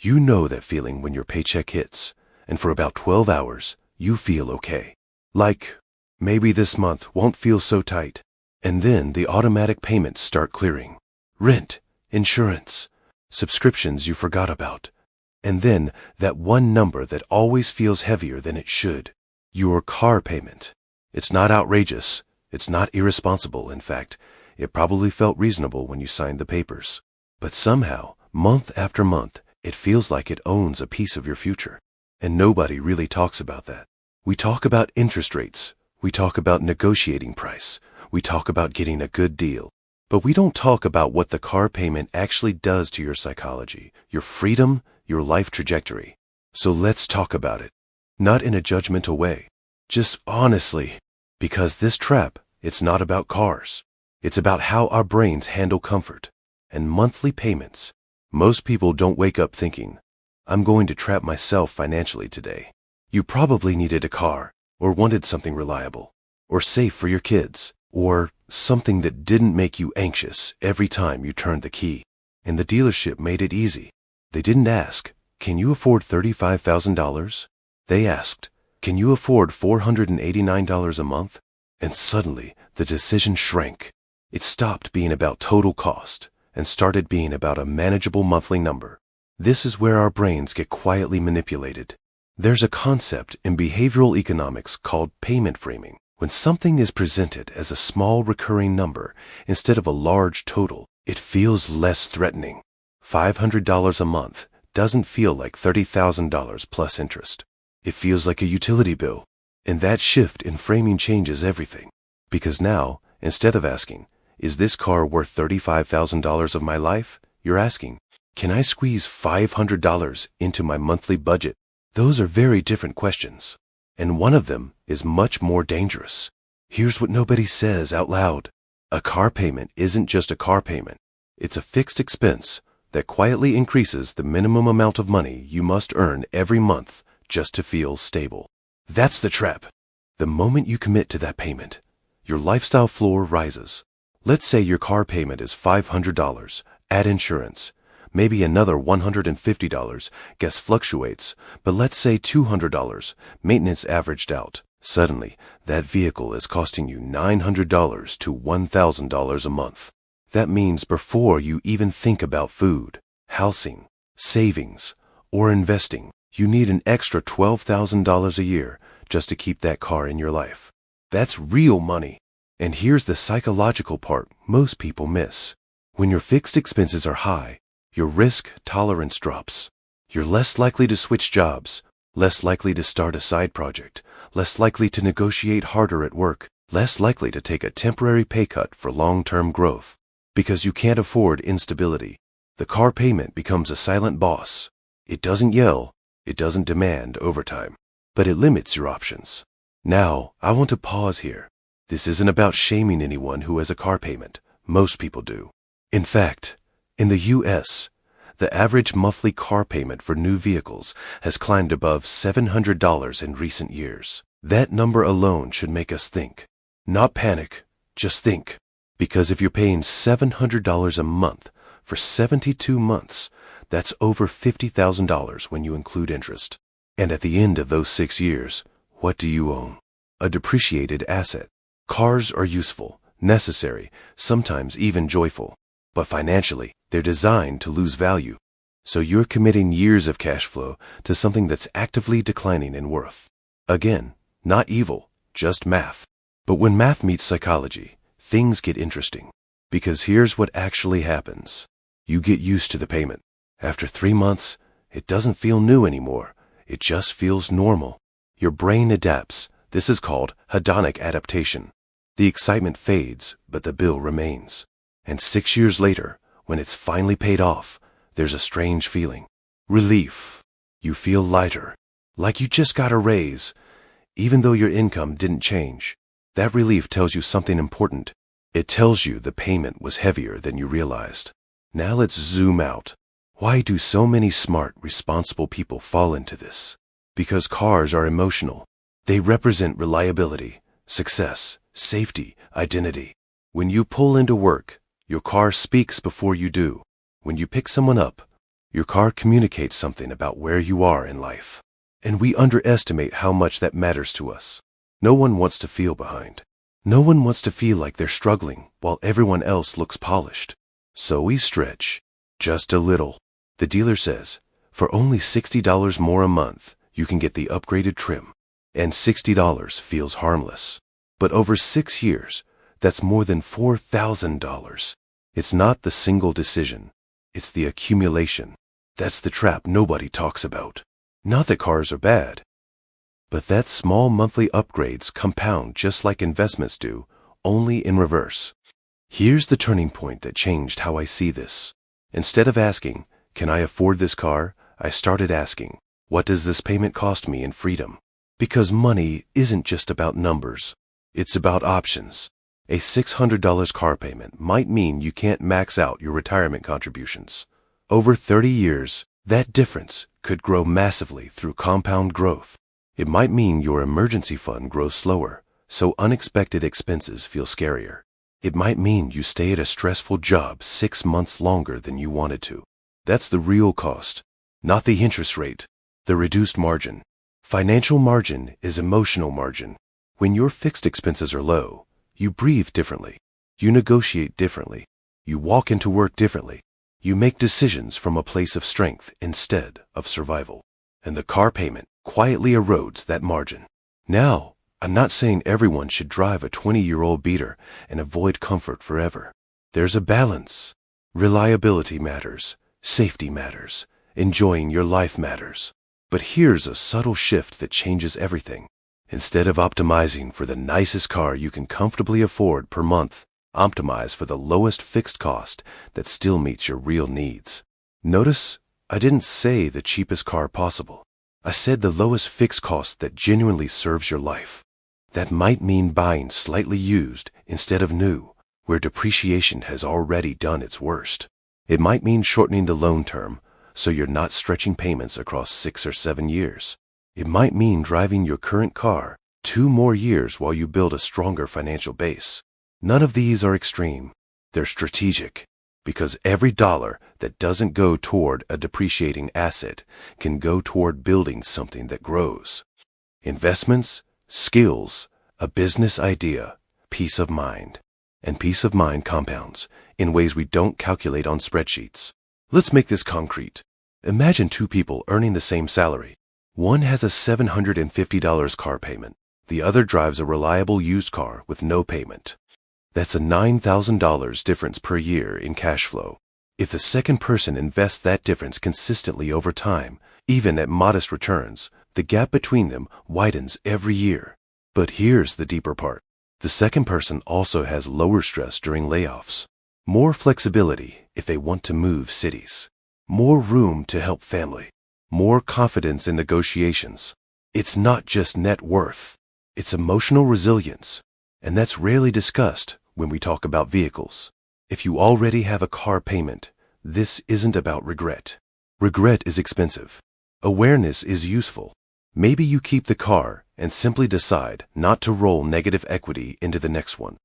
You know that feeling when your paycheck hits, and for about 12 hours, you feel okay. Like, maybe this month won't feel so tight. And then the automatic payments start clearing. Rent, insurance, subscriptions you forgot about. And then that one number that always feels heavier than it should. Your car payment. It's not outrageous. It's not irresponsible. In fact, it probably felt reasonable when you signed the papers. But somehow, month after month, it feels like it owns a piece of your future. And nobody really talks about that. We talk about interest rates. We talk about negotiating price. We talk about getting a good deal. But we don't talk about what the car payment actually does to your psychology, your freedom, your life trajectory. So let's talk about it. Not in a judgmental way. Just honestly. Because this trap, it's not about cars. It's about how our brains handle comfort and monthly payments. Most people don't wake up thinking, I'm going to trap myself financially today. You probably needed a car, or wanted something reliable, or safe for your kids, or something that didn't make you anxious every time you turned the key. And the dealership made it easy. They didn't ask, can you afford $35,000? They asked, can you afford $489 a month? And suddenly, the decision shrank. It stopped being about total cost and started being about a manageable monthly number. This is where our brains get quietly manipulated. There's a concept in behavioral economics called payment framing. When something is presented as a small recurring number instead of a large total, it feels less threatening. $500 a month doesn't feel like $30,000 plus interest. It feels like a utility bill. And that shift in framing changes everything. Because now, instead of asking, is this car worth $35,000 of my life? You're asking, can I squeeze $500 into my monthly budget? Those are very different questions. And one of them is much more dangerous. Here's what nobody says out loud. A car payment isn't just a car payment. It's a fixed expense that quietly increases the minimum amount of money you must earn every month just to feel stable. That's the trap. The moment you commit to that payment, your lifestyle floor rises. Let's say your car payment is $500, add insurance, maybe another $150, guess fluctuates, but let's say $200, maintenance averaged out. Suddenly, that vehicle is costing you $900 to $1,000 a month. That means before you even think about food, housing, savings, or investing, you need an extra $12,000 a year just to keep that car in your life. That's real money. And here's the psychological part most people miss. When your fixed expenses are high, your risk tolerance drops. You're less likely to switch jobs, less likely to start a side project, less likely to negotiate harder at work, less likely to take a temporary pay cut for long-term growth. Because you can't afford instability. The car payment becomes a silent boss. It doesn't yell, it doesn't demand overtime, but it limits your options. Now, I want to pause here. This isn't about shaming anyone who has a car payment. Most people do. In fact, in the U.S., the average monthly car payment for new vehicles has climbed above $700 in recent years. That number alone should make us think. Not panic, just think. Because if you're paying $700 a month for 72 months, that's over $50,000 when you include interest. And at the end of those 6 years, what do you own? A depreciated asset. Cars are useful, necessary, sometimes even joyful. But financially, they're designed to lose value. So you're committing years of cash flow to something that's actively declining in worth. Again, not evil, just math. But when math meets psychology, things get interesting. Because here's what actually happens. You get used to the payment. After 3 months, it doesn't feel new anymore. It just feels normal. Your brain adapts. This is called hedonic adaptation. The excitement fades, but the bill remains. And 6 years later, when it's finally paid off, there's a strange feeling. Relief. You feel lighter. Like you just got a raise, even though your income didn't change. That relief tells you something important. It tells you the payment was heavier than you realized. Now let's zoom out. Why do so many smart, responsible people fall into this? Because cars are emotional. They represent reliability, success, safety, identity. When you pull into work, your car speaks before you do. When you pick someone up, Your car communicates something about where you are in life. And we underestimate how much that matters to us. No one wants to feel behind. No one wants to feel like they're struggling while everyone else looks polished. So we stretch. Just a little. The dealer says, for only $60 more a month, you can get the upgraded trim. And $60 feels harmless. But over 6 years, that's more than $4,000. It's not the single decision. It's the accumulation. That's the trap nobody talks about. Not that cars are bad, but that small monthly upgrades compound just like investments do, only in reverse. Here's the turning point that changed how I see this. Instead of asking, can I afford this car? I started asking, what does this payment cost me in freedom? Because money isn't just about numbers. It's about options. A $600 car payment might mean you can't max out your retirement contributions. Over 30 years, that difference could grow massively through compound growth. It might mean your emergency fund grows slower, so unexpected expenses feel scarier. It might mean you stay at a stressful job 6 months longer than you wanted to. That's the real cost, not the interest rate, the reduced margin. Financial margin is emotional margin. When your fixed expenses are low, you breathe differently. You negotiate differently. You walk into work differently. You make decisions from a place of strength instead of survival. And the car payment quietly erodes that margin. Now, I'm not saying everyone should drive a 20-year-old beater and avoid comfort forever. There's a balance. Reliability matters. Safety matters. Enjoying your life matters. But here's a subtle shift that changes everything. Instead of optimizing for the nicest car you can comfortably afford per month, optimize for the lowest fixed cost that still meets your real needs. Notice, I didn't say the cheapest car possible. I said the lowest fixed cost that genuinely serves your life. That might mean buying slightly used instead of new, where depreciation has already done its worst. It might mean shortening the loan term, so you're not stretching payments across 6 or 7 years. It might mean driving your current car 2 more years while you build a stronger financial base. None of these are extreme. They're strategic, because every dollar that doesn't go toward a depreciating asset can go toward building something that grows. Investments, skills, a business idea, peace of mind. And peace of mind compounds in ways we don't calculate on spreadsheets. Let's make this concrete. Imagine 2 people earning the same salary. One has a $750 car payment. The other drives a reliable used car with no payment. That's a $9,000 difference per year in cash flow. If the second person invests that difference consistently over time, even at modest returns, the gap between them widens every year. But here's the deeper part. The second person also has lower stress during layoffs, more flexibility if they want to move cities, more room to help family, more confidence in negotiations. It's not just net worth, it's emotional resilience, and that's rarely discussed when we talk about vehicles. If you already have a car payment, this isn't about regret. Regret is expensive. Awareness is useful. Maybe you keep the car and simply decide not to roll negative equity into the next one.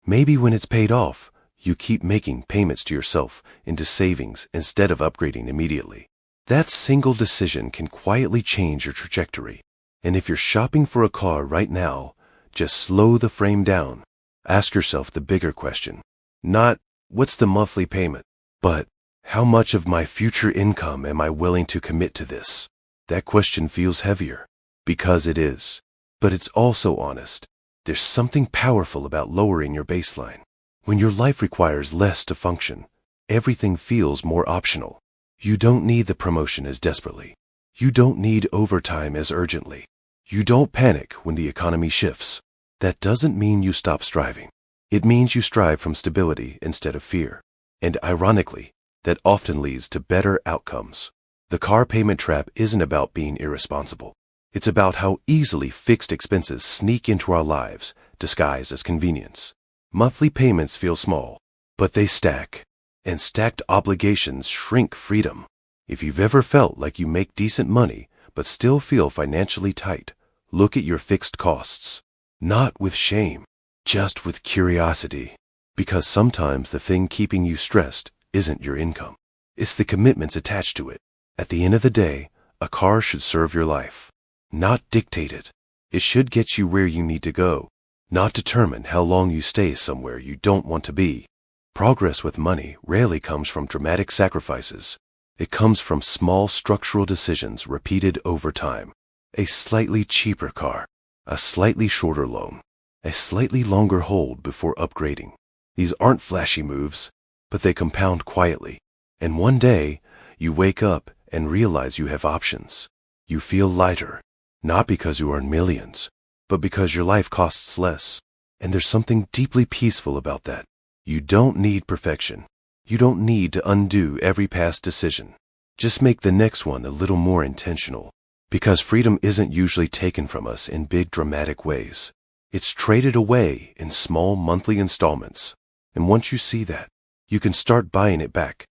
Maybe when it's paid off, you keep making payments to yourself into savings instead of upgrading immediately. That single decision can quietly change your trajectory. And if you're shopping for a car right now, just slow the frame down. Ask yourself the bigger question. Not, what's the monthly payment? But, how much of my future income am I willing to commit to this? That question feels heavier. Because it is. But it's also honest. There's something powerful about lowering your baseline. When your life requires less to function, everything feels more optional. You don't need the promotion as desperately. You don't need overtime as urgently. You don't panic when the economy shifts. That doesn't mean you stop striving. It means you strive from stability instead of fear. And ironically, that often leads to better outcomes. The car payment trap isn't about being irresponsible. It's about how easily fixed expenses sneak into our lives, disguised as convenience. Monthly payments feel small, but they stack. And stacked obligations shrink freedom. If you've ever felt like you make decent money, but still feel financially tight, look at your fixed costs. Not with shame, just with curiosity. Because sometimes the thing keeping you stressed isn't your income. It's the commitments attached to it. At the end of the day, a car should serve your life, not dictate it. It should get you where you need to go, not determine how long you stay somewhere you don't want to be. Progress with money rarely comes from dramatic sacrifices. It comes from small structural decisions repeated over time. A slightly cheaper car, a slightly shorter loan, a slightly longer hold before upgrading. These aren't flashy moves, but they compound quietly. And one day, you wake up and realize you have options. You feel lighter, not because you earn millions, but because your life costs less. And there's something deeply peaceful about that. You don't need perfection. You don't need to undo every past decision. Just make the next one a little more intentional. Because freedom isn't usually taken from us in big dramatic ways. It's traded away in small monthly installments. And once you see that, you can start buying it back.